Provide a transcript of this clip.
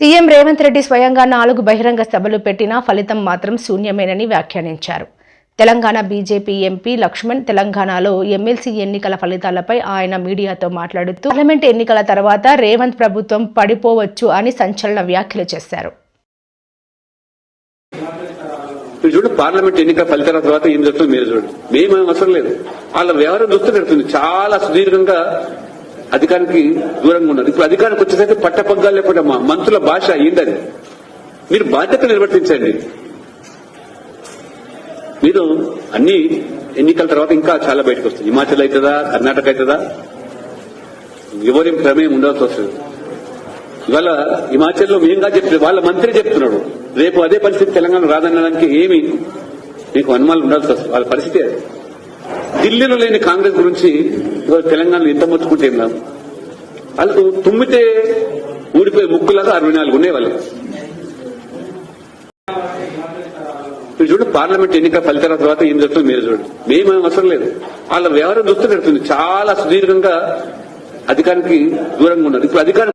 CM Revanth Reddy స్వయంగా 4 బహిరంగ సభలు పెట్టినా ఫలితం మాత్రం శూన్యమేనని వ్యాఖ్యానించారు. తెలంగాణ బీజేపీ ఎంపీ లక్ష్మణ్ తెలంగాణలో ఎమ్మెల్సీ ఎన్నికల ఫలితాలపై ఆయన మీడియాతో మాట్లాడుతూ పార్లమెంట్ ఎన్నికల తర్వాత రేవంత్ ప్రభుత్వం పడిపోవచ్చు అని సంచలన వ్యాఖ్యలు చేశారు. పార్లమెంట్ ఎన్నికల ఫలితాల తర్వాత ఏం జరుగుతుంది మీరు చూడండి. మేమేం అవసరం లేదు. వాళ్ళ వ్యవహారం దృష్టి పెడుతుంది. చాలా సుదీర్ఘంగా అధికారానికి దూరంగా ఉన్నారు. ఇప్పుడు అధికారానికి వచ్చేసరికి పట్టపగ్గాలు లేకుండా మంత్రుల భాష ఏంటది? మీరు బాధ్యత నిర్వర్తించండి. మీరు అన్ని ఎన్నికల తర్వాత ఇంకా చాలా బయటకు వస్తుంది. హిమాచల్ అవుతుందా, కర్ణాటక అవుతుందా, ఎవరి ప్రమేయం ఉండవలసి వస్తుంది. ఇవాళ హిమాచల్లో మేంగా చెప్తున్నారు, వాళ్ళ మంత్రి చెప్తున్నాడు. రేపు అదే పరిస్థితి తెలంగాణ రాదనడానికి ఏమి మీకు అనుమానాలు ఉండాల్సి వస్తుంది. వాళ్ళ పరిస్థితి అది. ఢిల్లీలో లేని కాంగ్రెస్ గురించి తెలంగాణలో ఎంత మొత్తుకుంటే ఏం కాదు. వాళ్ళకు తుమ్మితే ఊడిపోయే ముక్కులాగా 64 ఉన్నాయి వాళ్ళకి. మీరు చూడండి, పార్లమెంట్ ఎన్నికల ఫలితాల తర్వాత ఏం జరుగుతుంది మీరు చూడండి. మేమేం అవసరం లేదు. వాళ్ళ వ్యవహారం దృష్టి పెడుతుంది. చాలా సుదీర్ఘంగా అధికారానికి దూరంగా ఉన్నారు. ఇప్పుడు అధికారం